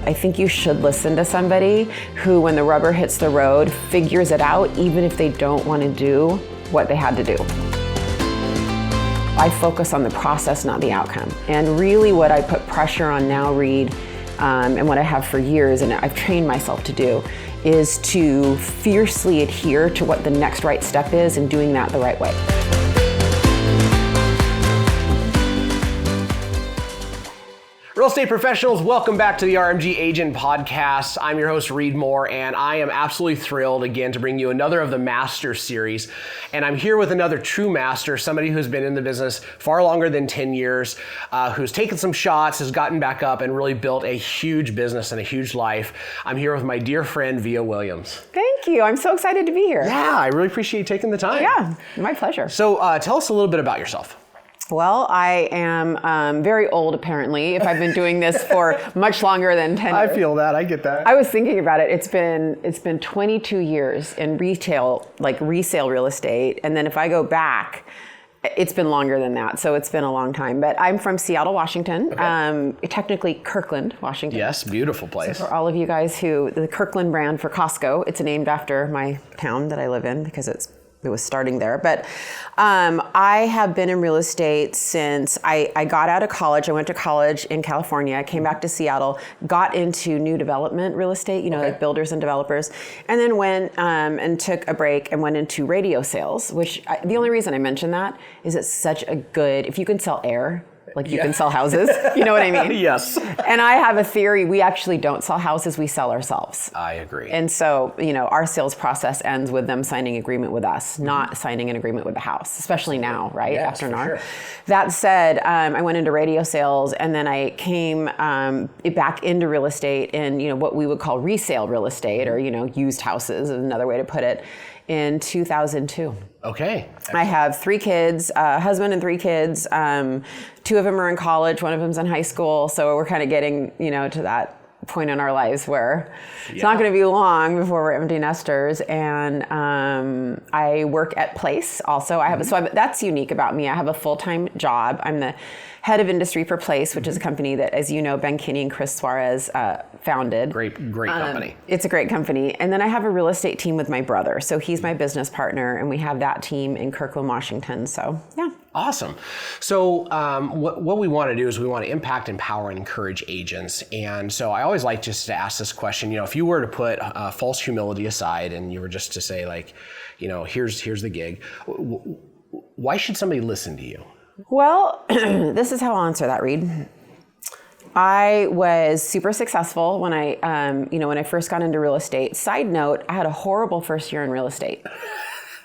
I think you should listen to somebody who, when the rubber hits the road, figures it out, even if they don't want to do what they had to do. I focus on the process, not the outcome. And really what I put pressure on now, Reed, and what I have for years, and I've trained myself to do, is to fiercely adhere to what the next right step is and doing that the right way. Real estate professionals, welcome back to the RMG Agent Podcast. I'm your host, Reed Moore, and I am absolutely thrilled again to bring you another of the Master Series. And I'm here with another true master, somebody who's been in the business far longer than 10 years, who's taken some shots, has gotten back up, and really built a huge business and a huge life. I'm here with my dear friend, Vija Williams. Thank you. I'm so excited to be here. Yeah, I really appreciate you taking the time. Yeah, my pleasure. So tell us a little bit about yourself. Well, I am very old, apparently, if I've been doing this for much longer than 10 years. I feel that. I get that. I was thinking about it. It's been 22 years in retail, like resale real estate. And then if I go back, it's been longer than that. So it's been a long time. But I'm from Seattle, Washington, technically Kirkland, Washington. Yes, beautiful place. So for all of you guys the Kirkland brand for Costco, it's named after my town that I live in because it was starting there. But I have been in real estate since I got out of college. I went to college in California. I came back to Seattle, got into new development real estate, like builders and developers, and then went and took a break and went into radio sales, which the only reason I mention that is it's such a good, if you can sell air, like you can sell houses, you know what I mean? Yes. And I have a theory, we actually don't sell houses, we sell ourselves. I agree. And so, our sales process ends with them signing an agreement with us, not signing an agreement with the house, especially now, right? Yes, after NAR. sure. That said, I went into radio sales and then I came back into real estate in, what we would call resale real estate or, used houses is another way to put it, in 2002. Okay. I have 3 kids, a husband and 3 kids. 2 of them are in college, 1 of them's in high school. So we're kind of getting, to that point in our lives where it's not going to be long before we're empty nesters. And I work at Place also. That's unique about me. I have a full-time job. I'm the head of industry for Place, which is a company that, as you know, Ben Kinney and Chris Suarez founded. Great company. It's a great company. And then I have a real estate team with my brother. So he's my business partner, and we have that team in Kirkland, Washington. So, yeah. Awesome. So what we want to do is we want to impact, empower, and encourage agents. And so I always like just to ask this question, if you were to put false humility aside and you were just to say like, here's the gig, why should somebody listen to you? Well, this is how I'll answer that, Reed. I was super successful when I first got into real estate. Side note, I had a horrible first year in real estate.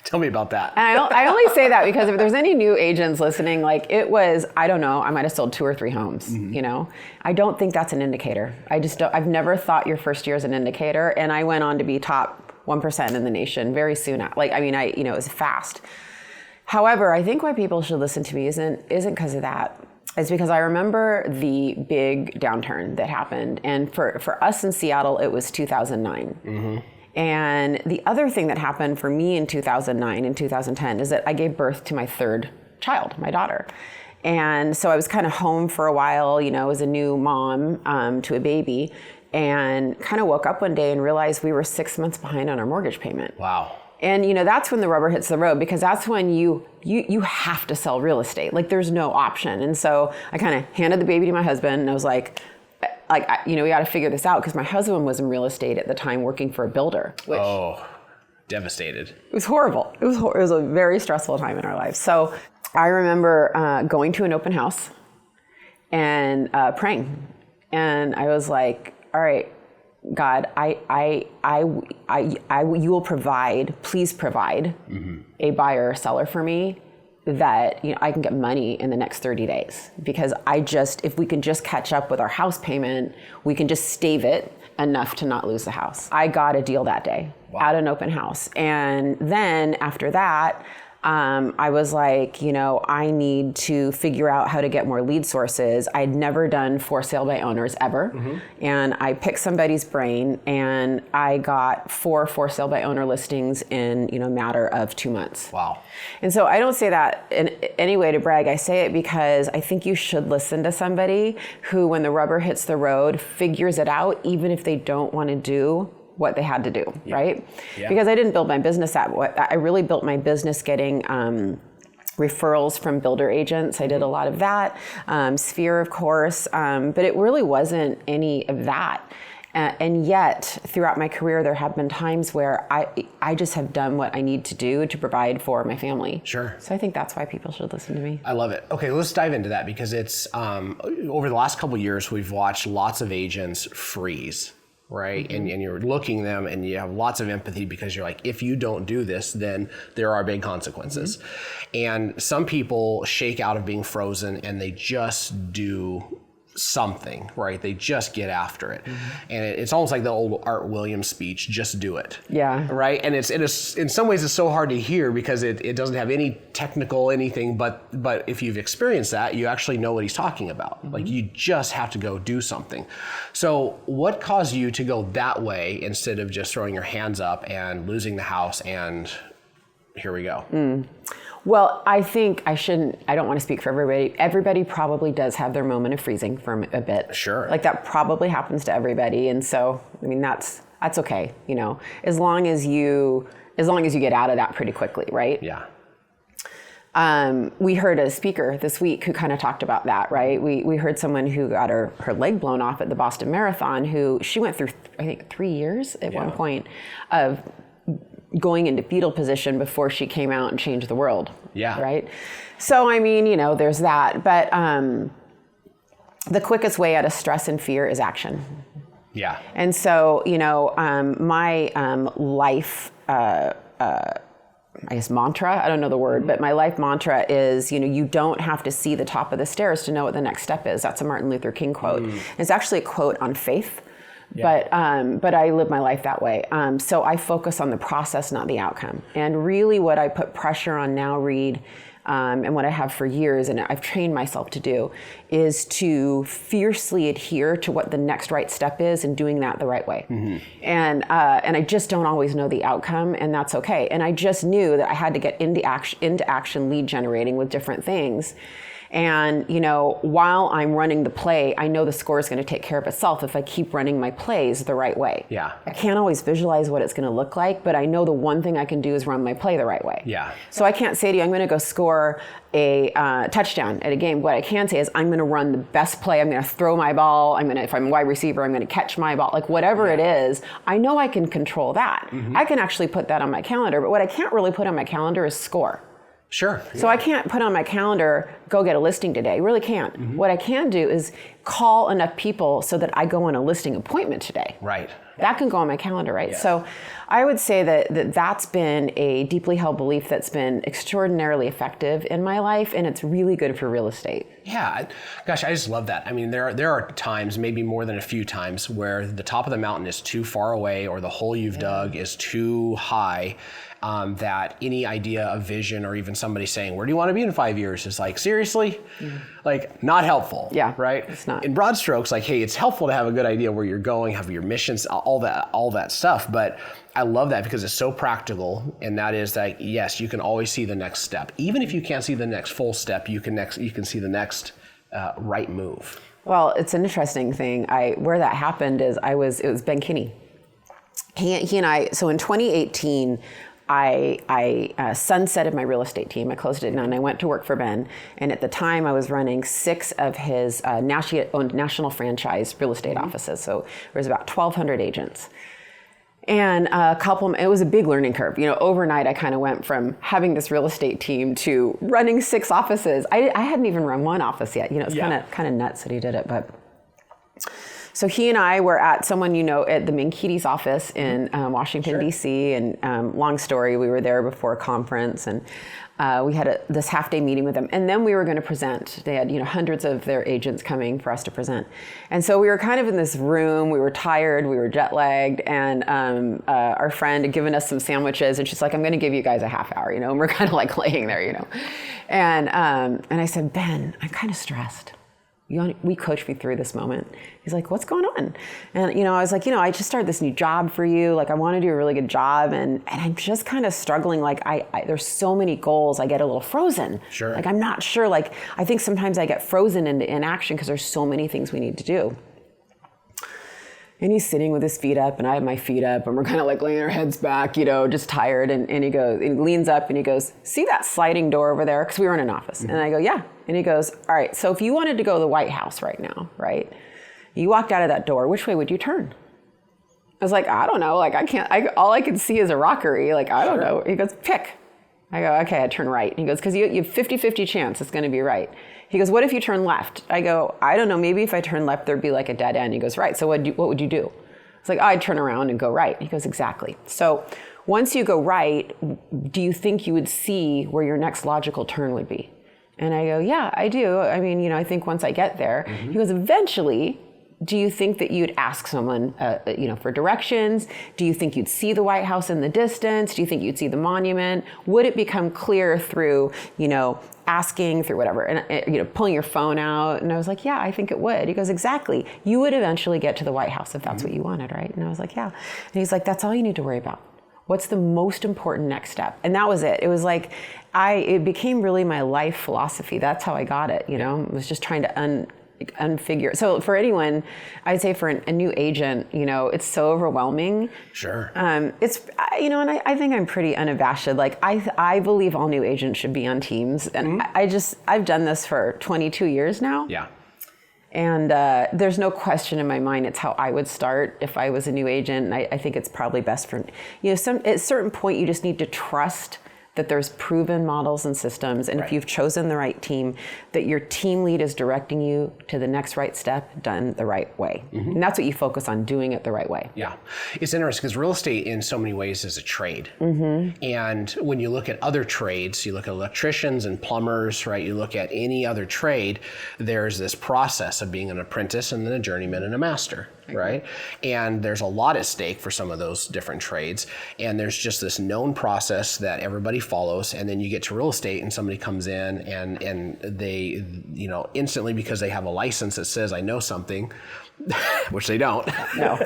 Tell me about that. And I only say that because if there's any new agents listening, like it was, I don't know, I might have sold 2 or 3 homes, I don't think that's an indicator. I've never thought your first year is an indicator. And I went on to be top 1% in the nation very soon. It was fast. However, I think why people should listen to me isn't because of that. It's because I remember the big downturn that happened. And for us in Seattle, it was 2009. Mm-hmm. And the other thing that happened for me in 2009 and 2010 is that I gave birth to my 3rd child, my daughter. And so I was kind of home for a while, as a new mom to a baby, and kind of woke up one day and realized we were 6 months behind on our mortgage payment. Wow. And that's when the rubber hits the road, because that's when you have to sell real estate. Like there's no option. And so I kind of handed the baby to my husband and I was like, we got to figure this out, because my husband was in real estate at the time working for a builder. Devastated. It was horrible. It was a very stressful time in our lives. So I remember going to an open house and praying. And I was like, all right, God, you will provide, please provide a buyer or seller for me that I can get money in the next 30 days. Because if we can just catch up with our house payment, we can just stave it enough to not lose the house. I got a deal that day at an open house. And then after that, I was like, I need to figure out how to get more lead sources. I'd never done for sale by owners ever. And I picked somebody's brain and I got 4 for sale by owner listings in, a matter of 2 months. Wow. And so I don't say that in any way to brag. I say it because I think you should listen to somebody who, when the rubber hits the road, figures it out, even if they don't want to do what they had to do, right? Yeah. Because I didn't build my business that way. I really built my business getting referrals from builder agents. I did a lot of that. Sphere, of course, but it really wasn't any of that. And yet, throughout my career, there have been times where I just have done what I need to do to provide for my family. Sure. So I think that's why people should listen to me. I love it. Okay, let's dive into that because it's over the last couple of years, we've watched lots of agents freeze. Right. And you're looking at them and you have lots of empathy because you're like, if you don't do this, then there are big consequences. And some people shake out of being frozen and they just do something, right? They just get after it. And it's almost like the old Art Williams speech, just do it. Yeah. Right. And it's in some ways it's so hard to hear because it doesn't have any technical anything, but if you've experienced that, you actually know what he's talking about. Like you just have to go do something. So what caused you to go that way instead of just throwing your hands up and losing the house and here we go? Well, I think I don't want to speak for everybody. Everybody probably does have their moment of freezing for a bit. Sure. Like that probably happens to everybody. And so, I mean, that's okay, as long as you get out of that pretty quickly, right? Yeah. We heard a speaker this week who kind of talked about that, right? We heard someone who got her leg blown off at the Boston Marathon she went through, I think, 3 years at one point of going into fetal position before she came out and changed the world. Yeah. Right? So, I mean, there's that. But the quickest way out of stress and fear is action. Yeah. And so, my life, I guess mantra, I don't know the word, but my life mantra is, you don't have to see the top of the stairs to know what the next step is. That's a Martin Luther King quote. It's actually a quote on faith. Yeah. But I live my life that way. So I focus on the process, not the outcome. And really what I put pressure on now, Reed, and what I have for years, and I've trained myself to do, is to fiercely adhere to what the next right step is and doing that the right way. And I just don't always know the outcome, and that's okay. And I just knew that I had to get into action lead generating with different things. And, while I'm running the play, I know the score is going to take care of itself if I keep running my plays the right way. Yeah. I can't always visualize what it's going to look like, but I know the one thing I can do is run my play the right way. Yeah. So I can't say to you, I'm going to go score a touchdown at a game. What I can say is I'm going to run the best play. I'm going to throw my ball. If I'm a wide receiver, I'm going to catch my ball. Like whatever it is, I know I can control that. I can actually put that on my calendar, but what I can't really put on my calendar is score. Sure. So I can't put on my calendar, go get a listing today. I really can't. What I can do is call enough people so that I go on a listing appointment today. Right. That can go on my calendar, right? Yes. So I would say that's been a deeply held belief that's been extraordinarily effective in my life, and it's really good for real estate. Yeah, gosh, I just love that. I mean, there are times, maybe more than a few times, where the top of the mountain is too far away or the hole you've dug is too high, that any idea of vision or even somebody saying, where do you want to be in 5 years is like, seriously? Like, not helpful. Yeah, right? It's not. In broad strokes, like, hey, it's helpful to have a good idea where you're going, have your missions, all that stuff. But I love that because it's so practical, and that is that, yes, you can always see the next step. Even if you can't see the next full step, you can see the next right move. Well, it's an interesting thing. Where that happened is it was Ben Kinney. He and I, so in 2018, I sunsetted my real estate team. I closed it down and I went to work for Ben. And at the time I was running 6 of his national franchise real estate offices. So there was about 1,200 agents. And it was a big learning curve. Overnight I kind of went from having this real estate team to running 6 offices. I hadn't even run 1 office yet. It's kind of nuts that he did it, but. So he and I were at someone at the Minkiti's office in Washington, D.C. And long story, we were there before a conference. And We had this half-day meeting with them, and then we were going to present. They had, hundreds of their agents coming for us to present. And so we were kind of in this room. We were tired. We were jet-lagged, and our friend had given us some sandwiches, and she's like, I'm going to give you guys a half hour, and we're kind of like laying there, And I said, Ben, I'm kind of stressed. Will you coach me through this moment? He's like, what's going on? And, I was like, I just started this new job for you. Like, I want to do a really good job. And I'm just kind of struggling. Like, there's so many goals. I get a little frozen. Sure. Like, I'm not sure. Like, I think sometimes I get frozen into inaction because there's so many things we need to do. And he's sitting with his feet up, and I have my feet up, and we're kind of like laying our heads back, just tired. And he leans up and he goes, see that sliding door over there? Because we were in an office. Mm-hmm. And I go, yeah. And he goes, all right, so if you wanted to go to the White House right now, right? You walked out of that door, which way would you turn? I was like, I don't know. Like, all I can see is a rockery. Like, I don't know. He goes, pick. I go, okay, I turn right. He goes, because you have 50-50 chance it's going to be right. He goes, what if you turn left? I go, I don't know. Maybe if I turn left, there'd be like a dead end. He goes, right. So what would you do? It's like, I'd turn around and go right. He goes, exactly. So once you go right, do you think you would see where your next logical turn would be? And I go, yeah, I do. I mean, I think once I get there. Mm-hmm. He goes, eventually, do you think that you'd ask someone, for directions? Do you think you'd see the White House in the distance? Do you think you'd see the monument? Would it become clear through, asking, through whatever, and pulling your phone out? And I was like, yeah, I think it would. He goes, exactly. You would eventually get to the White House if that's mm-hmm. what you wanted, right? And I was like, yeah. And he's like, that's all you need to worry about. What's the most important next step? And that was it. It was like, it became really my life philosophy. That's how I got it, I was just trying to unfigure. So for anyone, I'd say for a new agent, it's so overwhelming. Sure. It's, and I think I'm pretty unabashed. Like I believe all new agents should be on teams. And mm-hmm. I've done this for 22 years now. Yeah. And there's no question in my mind it's how I would start if I was a new agent. And I think it's probably best for, at a certain point, you just need to trust that there's proven models and systems, and right. if you've chosen the right team, that your team lead is directing you to the next right step done the right way. Mm-hmm. And that's what you focus on, doing it the right way. Yeah. It's interesting because real estate in so many ways is a trade. Mm-hmm. And when you look at other trades, you look at electricians and plumbers, right? You look at any other trade, there's this process of being an apprentice and then a journeyman and a master. Right? And there's a lot at stake for some of those different trades. And there's just this known process that everybody follows. And then you get to real estate and somebody comes in and they, instantly, because they have a license that says I know something, which they don't. No.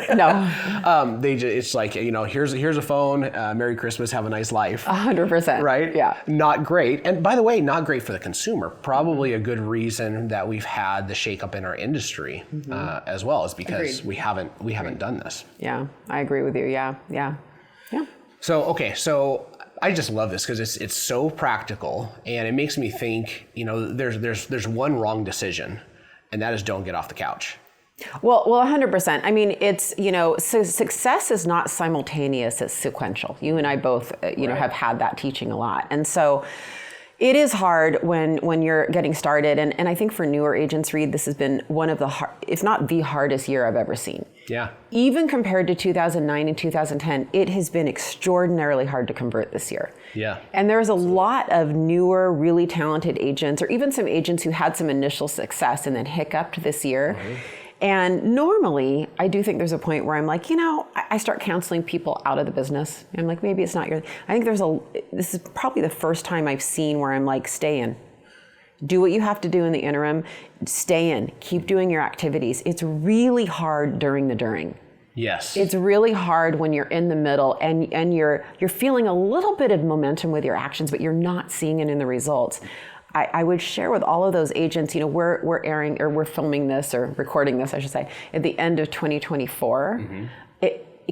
It's like, here's a phone, Merry Christmas, have a nice life. 100%. Right? Yeah. Not great. And by the way, not great for the consumer. Probably a good reason that we've had the shakeup in our industry mm-hmm. As well, is because we haven't done this. Yeah, I agree with you. Yeah. So I just love this because it's so practical, and it makes me think, there's one wrong decision, and that is don't get off the couch. Well, 100%. I mean, it's, so success is not simultaneous, it's sequential. You and I both, right. have had that teaching a lot. And so it is hard when you're getting started. And I think for newer agents, Reed, this has been one of the, if not the hardest year I've ever seen. Yeah. Even compared to 2009 and 2010, it has been extraordinarily hard to convert this year. Yeah. And there's a lot of newer, really talented agents, or even some agents who had some initial success and then hiccuped this year. Mm-hmm. And normally, I do think there's a point where I'm like, I start counseling people out of the business. I'm like, maybe it's not your, I think this is probably the first time I've seen where I'm like, stay in. Do what you have to do in the interim. Stay in. Keep doing your activities. It's really hard during. Yes. It's really hard when you're in the middle and you're feeling a little bit of momentum with your actions, but you're not seeing it in the results. I would share with all of those agents, we're filming this, or recording this, I should say, at the end of 2024. Mm-hmm.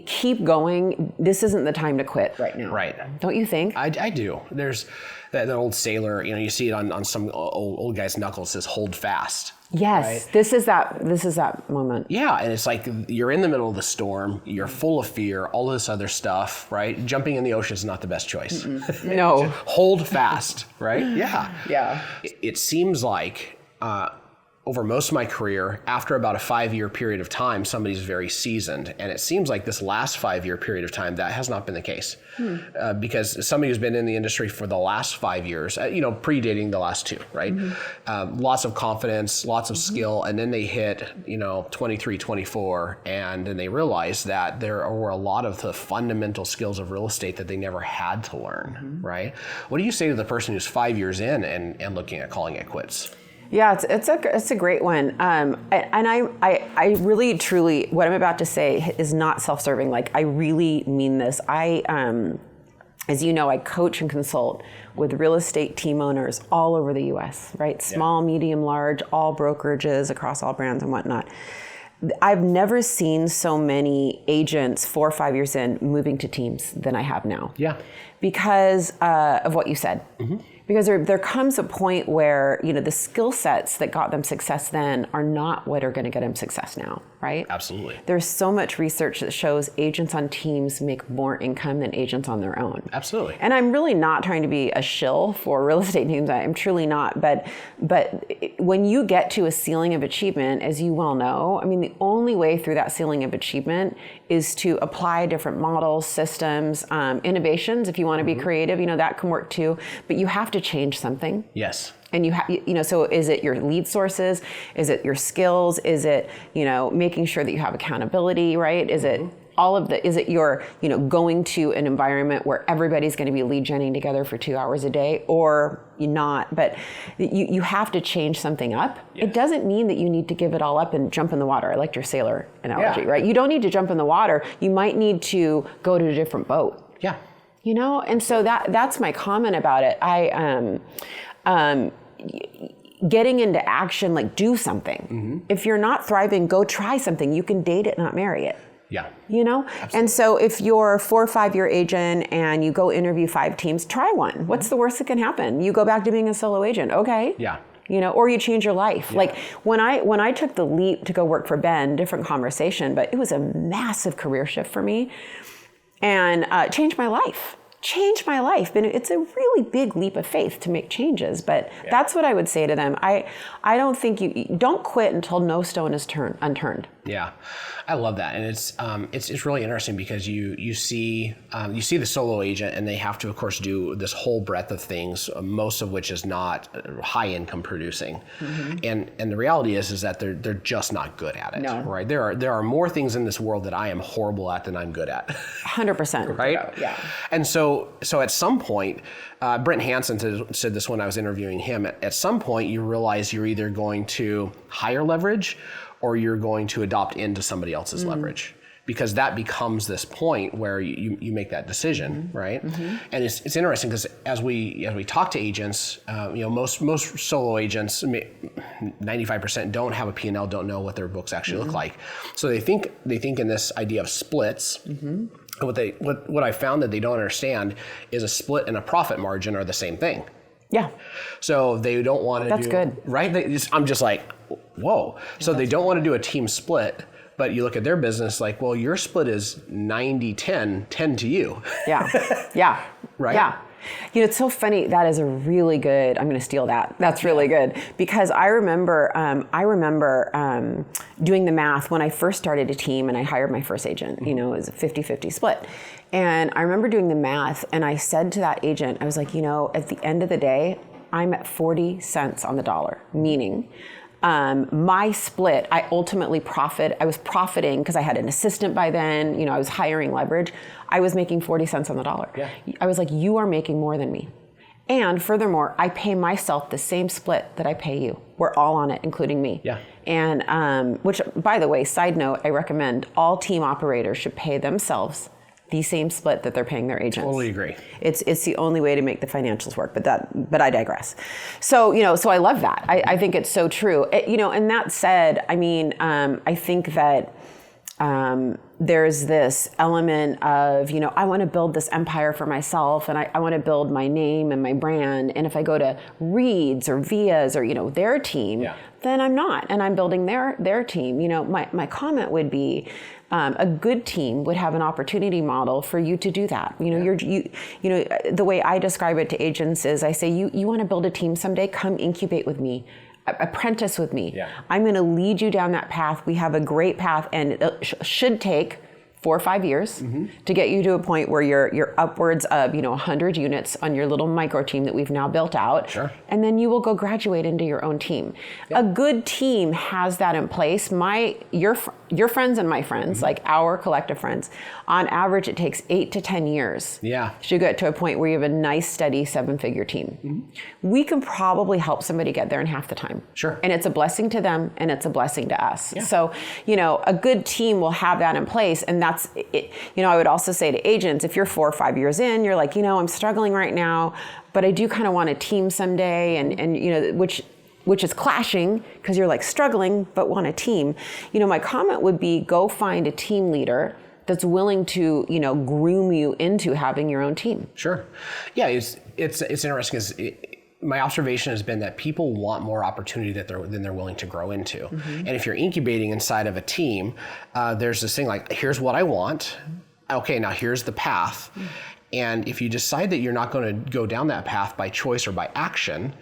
Keep going. This isn't the time to quit right now. Right. Don't you think? I do. There's that old sailor, you see it on some old guy's knuckles, says hold fast. Yes, right? This is that moment. Yeah, and it's like you're in the middle of the storm, you're full of fear, all this other stuff, right? Jumping in the ocean is not the best choice. No. Hold fast, right? Yeah. Yeah. It seems like over most of my career, after about a 5-year period of time, somebody's very seasoned. And it seems like this last 5-year period of time, that has not been the case. Because somebody who's been in the industry for the last 5 years, predating the last 2, right? Lots of confidence, lots of skill, and then they hit, 23, 24, and then they realize that there were a lot of the fundamental skills of real estate that they never had to learn, right? What do you say to the person who's 5 years in and looking at calling it quits? Yeah, it's a great one. And I really, truly, what I'm about to say is not self-serving. Like, I really mean this. As you know, I coach and consult with real estate team owners all over the U.S., right? Small, medium, large, all brokerages across all brands and whatnot. I've never seen so many agents 4 or 5 years in moving to teams than I have now. Yeah. Because of what you said. Because there comes a point where, the skill sets that got them success then are not what are going to get them success now, right? Absolutely. There's so much research that shows agents on teams make more income than agents on their own. Absolutely. And I'm really not trying to be a shill for real estate teams. I'm truly not. But when you get to a ceiling of achievement, as you well know, the only way through that ceiling of achievement is to apply different models, systems, innovations. If you want to be creative, that can work too. But you have to change something. Yes. And so is it your lead sources? Is it your skills? Is it, making sure that you have accountability, right? Is it is it your, going to an environment where everybody's going to be lead genning together for 2 hours a day, or you're not? But you have to change something up. Yes. It doesn't mean that you need to give it all up and jump in the water. I liked your sailor analogy, right? You don't need to jump in the water. You might need to go to a different boat. Yeah. And so that's my comment about it. Getting into action, like, do something. If you're not thriving, go try something. You can date it, not marry it. Yeah. Absolutely. And so if you're a 4 or 5 year agent and you go interview 5 teams, try one. What's the worst that can happen? You go back to being a solo agent. Okay. Yeah. Or you change your life. Yeah. Like when I took the leap to go work for Ben, different conversation, but it was a massive career shift for me and changed my life. But it's a really big leap of faith to make changes. But that's what I would say to them. I don't think you don't quit until no stone is unturned. Yeah, I love that, and it's really interesting because you see the solo agent, and they have to, of course, do this whole breadth of things, most of which is not high income producing, and the reality is that they're just not good at it. No. Right? There are more things in this world that I am horrible at than I'm good at. 100%. Right? Yeah. And so at some point, Brent Hansen said this when I was interviewing him. At some point, you realize you're either going to hire leverage or you're going to adopt into somebody else's leverage, because that becomes this point where you make that decision, right? And it's interesting because as we talk to agents, most solo agents, 95% don't have a P&L, don't know what their books actually look like. So they think in this idea of splits. What I found that they don't understand is a split and a profit margin are the same thing. Yeah. So they don't want to That's good. Right? I'm just like, whoa. So they don't want to do a team split, but you look at their business like, well, your split is 90-10, 10 to you. Yeah. Yeah. Right? Yeah. It's so funny. That is a really good, I'm going to steal that. That's really good. Because I remember doing the math when I first started a team and I hired my first agent, it was a 50-50 split. And I remember doing the math and I said to that agent, I was like, at the end of the day, I'm at 40 cents on the dollar, meaning my split, I ultimately I was profiting because I had an assistant by then, I was hiring leverage. I was making 40 cents on the dollar. Yeah. I was like, you are making more than me. And furthermore, I pay myself the same split that I pay you. We're all on it, including me. Yeah. And which, by the way, side note, I recommend all team operators should pay themselves the same split that they're paying their agents. Totally agree. It's the only way to make the financials work, but I digress. So, so I love that. I think it's so true. And that said, I think that there's this element of, I want to build this empire for myself and I want to build my name and my brand. And if I go to Reed's or Vija's or, their team, then I'm not. And I'm building their team. My comment would be, a good team would have an opportunity model for you to do that. The way I describe it to agents is I say, you want to build a team someday, come incubate with me. apprentice with me. Yeah. I'm going to lead you down that path. We have a great path, and it should take 4 or 5 years to get you to a point where you're upwards of 100 units on your little micro team that we've now built out. Sure. And then you will go graduate into your own team. A good team has that in place. Your friends and my friends, like our collective friends, on average it takes 8 to 10 years to get to a point where you have a nice steady 7-figure team. We can probably help somebody get there in half the time. Sure. And it's a blessing to them and it's a blessing to us. Yeah. So, a good team will have that in place, and that's it. I would also say to agents, if you're 4 or 5 years in, you're like, I'm struggling right now, but I do kind of want a team someday, and which is clashing because you're like struggling but want a team. My comment would be, go find a team leader that's willing to, groom you into having your own team. Sure. Yeah, it's interesting because my observation has been that people want more opportunity than they're willing to grow into. And if you're incubating inside of a team, there's this thing like, here's what I want. Okay, now here's the path. And if you decide that you're not going to go down that path by choice or by action,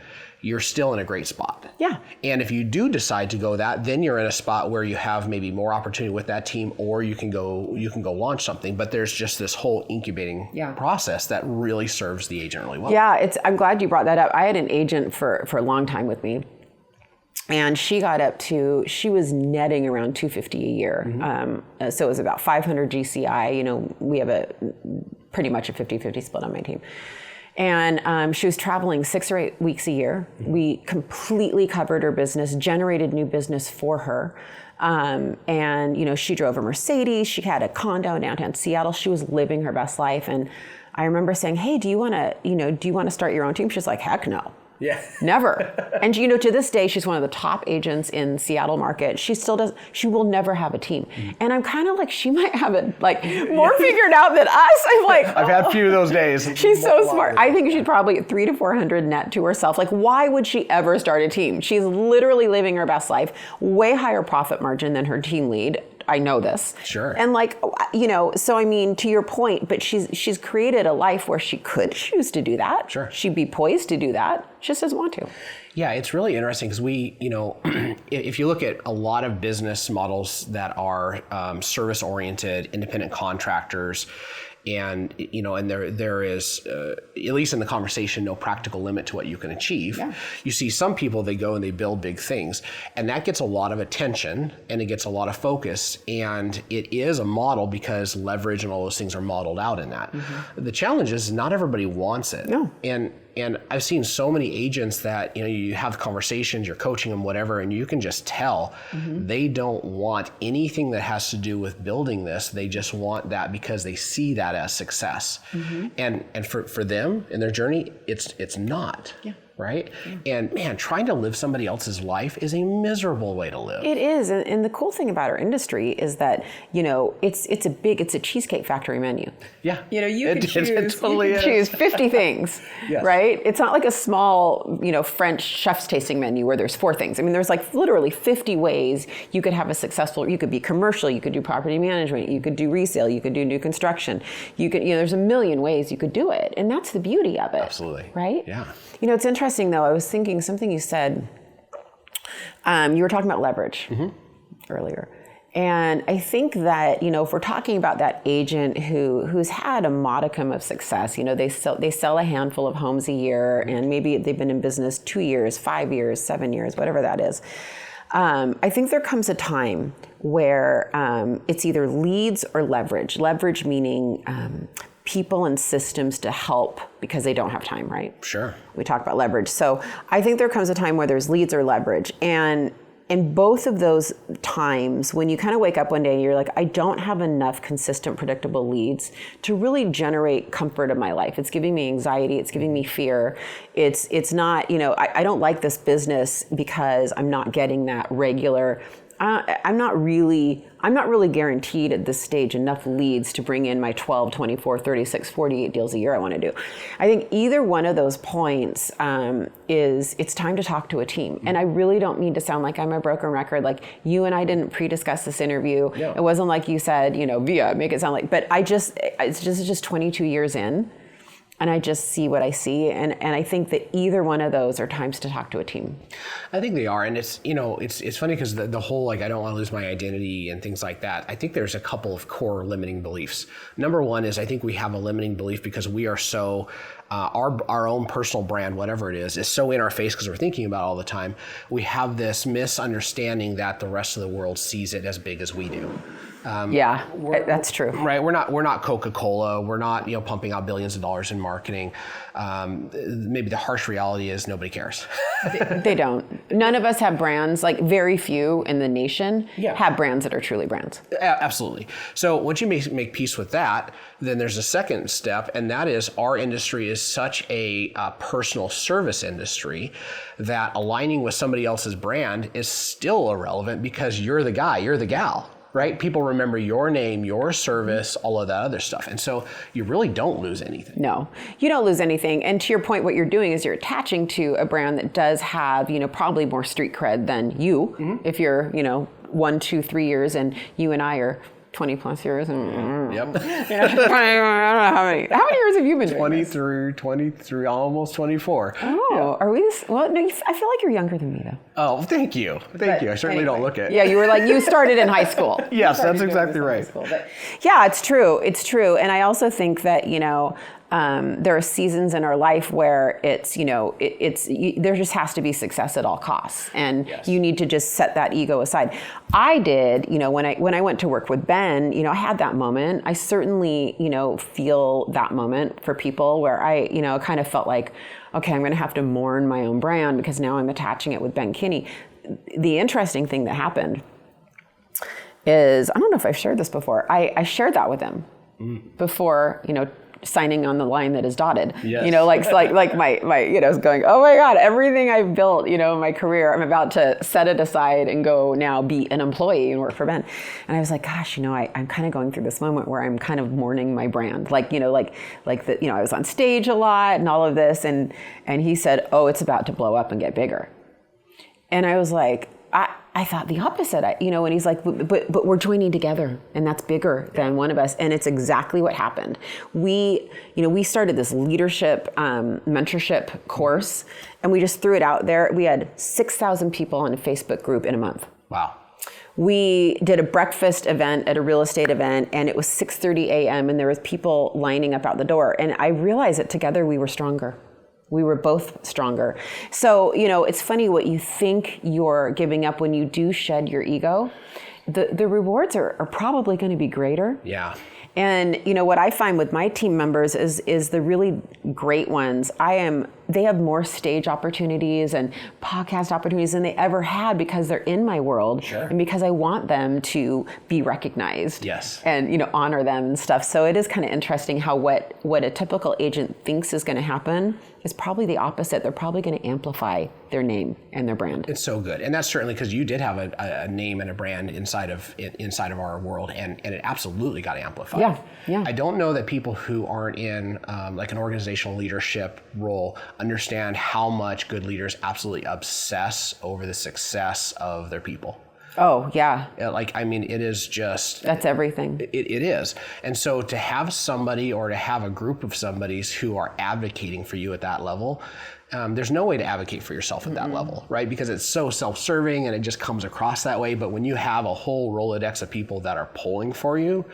you're still in a great spot. Yeah. And if you do decide to go that, then you're in a spot where you have maybe more opportunity with that team, or you can go launch something. But there's just this whole incubating process that really serves the agent really well. Yeah, I'm glad you brought that up. I had an agent for a long time with me, and she was netting around $250 a year. So it was about 500 GCI. We have pretty much a 50-50 split on my team. And she was traveling 6 or 8 weeks a year. We completely covered her business, generated new business for her. And she drove a Mercedes. She had a condo in downtown Seattle. She was living her best life. And I remember saying, hey, do you want to start your own team? She's like, heck no. Yeah. Never. And to this day, she's one of the top agents in Seattle market. She will never have a team. And I'm kind of like, she might have it more figured out than us. I'm like, I've had a few of those days. She's so smart. I think she's probably at 300 to 400 net to herself. Like, why would she ever start a team? She's literally living her best life, way higher profit margin than her team lead. I know this. Sure. And so I mean, to your point, but she's created a life where she could choose to do that. Sure. She'd be poised to do that. She just doesn't want to. Yeah, it's really interesting because if you look at a lot of business models that are service-oriented, independent contractors, and there is at least in the conversation, no practical limit to what you can achieve. Yeah. You see some people, they go and they build big things, and that gets a lot of attention and it gets a lot of focus, and it is a model because leverage and all those things are modeled out in that. The challenge is not everybody wants it. No. And I've seen so many agents that, you have conversations, you're coaching them, whatever, and you can just tell they don't want anything that has to do with building this. They just want that because they see that as success. And for them in their journey, it's not. Yeah. Right? Yeah. And man, trying to live somebody else's life is a miserable way to live. It is. And the cool thing about our industry is that, it's a Cheesecake Factory menu. Yeah. You can choose 50 things, Yes. right? It's not like a small, French chef's tasting menu where there's 4 things. I mean, there's literally 50 ways you could have you could be commercial, you could do property management, you could do resale, you could do new construction. You could, there's a million ways you could do it. And that's the beauty of it. Absolutely. Right? Yeah. It's interesting though. I was thinking something you said, you were talking about leverage earlier. And I think that, if we're talking about that agent who's had a modicum of success, they sell a handful of homes a year, and maybe they've been in business 2 years, 5 years, 7 years, whatever that is. I think there comes a time where it's either leads or leverage. Leverage meaning people and systems to help because they don't have time, right? Sure. We talk about leverage. So I think there comes a time where there's leads or leverage. And in both of those times, when you kind of wake up one day and you're like, I don't have enough consistent, predictable leads to really generate comfort in my life. It's giving me anxiety. It's giving me fear. It's not, I don't like this business because I'm not getting that regular. I'm not really guaranteed at this stage enough leads to bring in my 12, 24, 36, 48 deals a year I want to do. I think either one of those points it's time to talk to a team. And I really don't mean to sound like I'm a broken record. Like you and I didn't pre-discuss this interview. Yeah. It wasn't like you said, Vija, make it sound like, but it's just 22 years in. and I just see what I see. And I think that either one of those are times to talk to a team. I think they are. And it's, it's funny because the whole, I don't want to lose my identity and things like that. I think there's a couple of core limiting beliefs. Number one is I think we have a limiting belief because we are so, our own personal brand, whatever it is so in our face because we're thinking about it all the time. We have this misunderstanding that the rest of the world sees it as big as we do. That's true. Right, we're not Coca-Cola. We're not pumping out billions of dollars in marketing. Maybe the harsh reality is nobody cares. They don't. None of us have brands. Like very few in the nation have brands that are truly brands. Absolutely. So once you make peace with that, then there's a second step, and that is our industry is such a personal service industry that aligning with somebody else's brand is still irrelevant because you're the guy, you're the gal. Right? People remember your name, your service, all of that other stuff. And so you really don't lose anything. No, you don't lose anything. And to your point, what you're doing is you're attaching to a brand that does have, probably more street cred than you. If you're, 1, 2, 3 years and you and I are 20 plus years. Yep. I don't know how many years have you been doing 23, almost 24. Oh, are we this? Well, no, I feel like you're younger than me though. Oh, thank you. Thank you. I certainly don't look it. Yeah, you were like, you started in high school. Yes, that's exactly right. But yeah, it's true. It's true. And I also think that, there are seasons in our life where it's, there just has to be success at all costs. And you need to just set that ego aside. I did, when I went to work with Ben, I had that moment. I certainly, feel that moment for people where I, kind of felt like, okay, I'm going to have to mourn my own brand because now I'm attaching it with Ben Kinney. The interesting thing that happened is, I don't know if I've shared this before. I shared that with him before, signing on the line that is dotted. Yes. Like my going, oh my God, everything I've built, in my career, I'm about to set it aside and go now be an employee and work for Ben. And I was like, gosh, I'm kind of going through this moment where I'm kind of mourning my brand. I was on stage a lot and all of this. And he said, oh, it's about to blow up and get bigger. And I was like, I thought the opposite, and he's like, but we're joining together and that's bigger than one of us. And it's exactly what happened. We started this leadership mentorship course and we just threw it out there. We had 6,000 people on a Facebook group in a month. Wow. We did a breakfast event at a real estate event and it was 6:30 a.m. and there was people lining up out the door. And I realized that together we were stronger. We were both stronger. So, it's funny what you think you're giving up when you do shed your ego. The rewards are probably going to be greater. Yeah. And, what I find with my team members is the really great ones. They have more stage opportunities and podcast opportunities than they ever had because they're in my world. Sure. And because I want them to be recognized. Yes. And, honor them and stuff. So it is kind of interesting how what a typical agent thinks is going to happen is probably the opposite. They're probably going to amplify their name and their brand. It's so good. And that's certainly because you did have a name and a brand inside of our world and it absolutely got amplified. Yeah. I don't know that people who aren't in like an organizational leadership role understand how much good leaders absolutely obsess over the success of their people. Oh, yeah. It is just... That's everything. It is. And so to have somebody or to have a group of somebodies who are advocating for you at that level, there's no way to advocate for yourself at that level, right? Because it's so self-serving and it just comes across that way. But when you have a whole Rolodex of people that are pulling for you,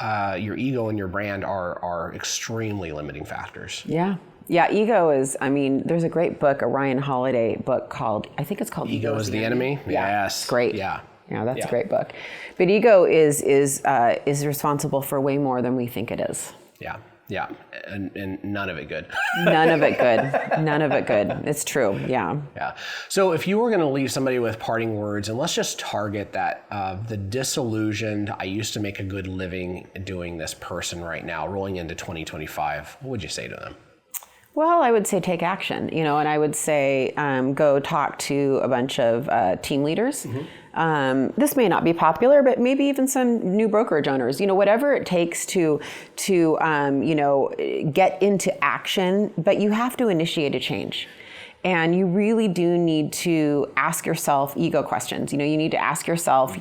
your ego and your brand are extremely limiting factors. Yeah. Yeah, ego is, there's a great book, a Ryan Holiday book called, I think it's called Ego is the Enemy? Yeah. Yes. Great. Yeah. Yeah, that's a great book. But ego is responsible for way more than we think it is. Yeah. Yeah. And none of it good. None of it good. None of it good. It's true. Yeah. Yeah. So if you were going to leave somebody with parting words, and let's just target that, the disillusioned, I used to make a good living doing this person right now, rolling into 2025, what would you say to them? Well, I would say take action, and I would say go talk to a bunch of team leaders. This may not be popular, but maybe even some new brokerage owners, whatever it takes to get into action, but you have to initiate a change. And you really do need to ask yourself ego questions. You need to ask yourself,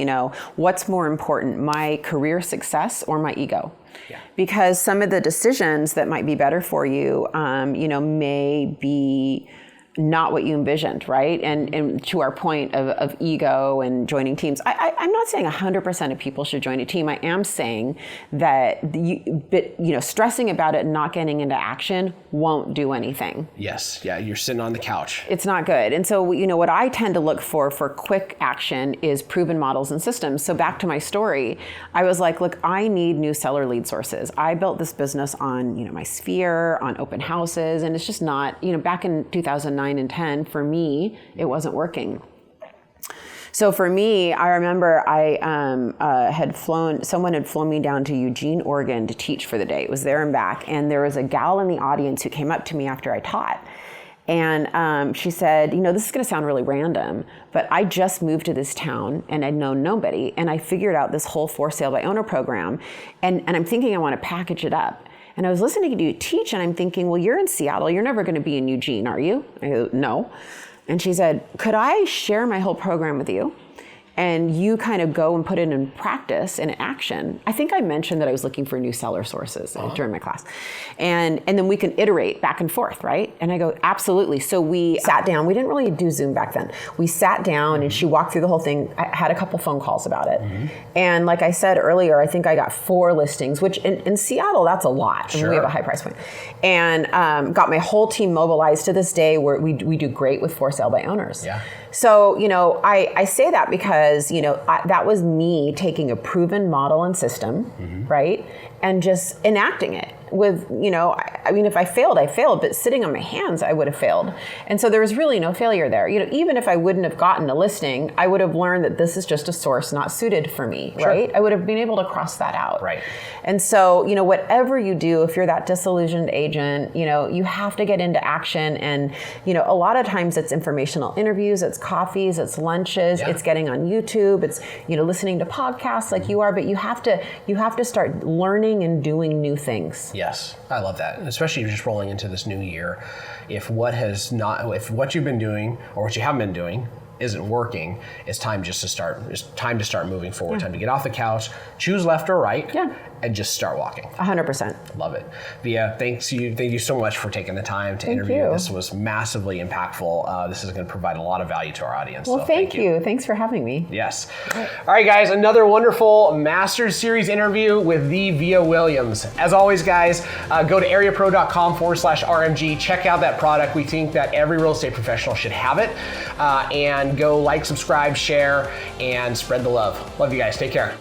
what's more important, my career success or my ego? Yeah. Because some of the decisions that might be better for you, may be not what you envisioned, right? And to our point of ego and joining teams, I'm not saying 100% of people should join a team. I am saying that stressing about it and not getting into action won't do anything. Yes, yeah, you're sitting on the couch. It's not good. And so, what I tend to look for quick action is proven models and systems. So back to my story, I was like, look, I need new seller lead sources. I built this business on, my sphere, on open houses, and it's just not, back in 2009 and 10, for me, it wasn't working. So for me, I remember someone had flown me down to Eugene, Oregon to teach for the day. It was there and back. And there was a gal in the audience who came up to me after I taught. And she said, this is going to sound really random, but I just moved to this town and I'd known nobody. And I figured out this whole for sale by owner program. And I'm thinking I want to package it up. And I was listening to you teach and I'm thinking, well, you're in Seattle. You're never going to be in Eugene, are you? I go, no. And she said, could I share my whole program with you? And you kind of go and put it in practice and action. I think I mentioned that I was looking for new seller sources during my class. And then we can iterate back and forth, right? And I go, absolutely. So we sat down. We didn't really do Zoom back then. We sat down and she walked through the whole thing. I had a couple phone calls about it. Mm-hmm. And like I said earlier, I think I got 4 listings, which in Seattle, that's a lot. Sure. We have a high price point. And got my whole team mobilized. To this day, where we do great with for sale by owners. Yeah. So, I say that because, that was me taking a proven model and system, mm-hmm. right? And just enacting it with, if I failed, I failed, but sitting on my hands, I would have failed. And so there was really no failure there. Even if I wouldn't have gotten a listing, I would have learned that this is just a source not suited for me, sure. right? I would have been able to cross that out. Right. And so, whatever you do, if you're that disillusioned agent, you have to get into action. And, a lot of times it's informational interviews, it's coffees, it's lunches, yeah. it's getting on YouTube, it's, listening to podcasts like you are, but you have to start learning and doing new things. Yes, I love that. Especially just rolling into this new year. If what you've been doing or what you haven't been doing isn't working, it's time to start moving forward. Yeah. Time to get off the couch, choose left or right, yeah. and just start walking. 100%. Love it. Vija, thank you so much for taking the time to interview. This was massively impactful. This is going to provide a lot of value to our audience. Well, so thank you. Thanks for having me. Yes. All right, guys, another wonderful Masters Series interview with the Vija Williams. As always, guys, go to areapro.com/RMG. Check out that product. We think that every real estate professional should have it. And go like, subscribe, share, and spread the love. Love you guys. Take care.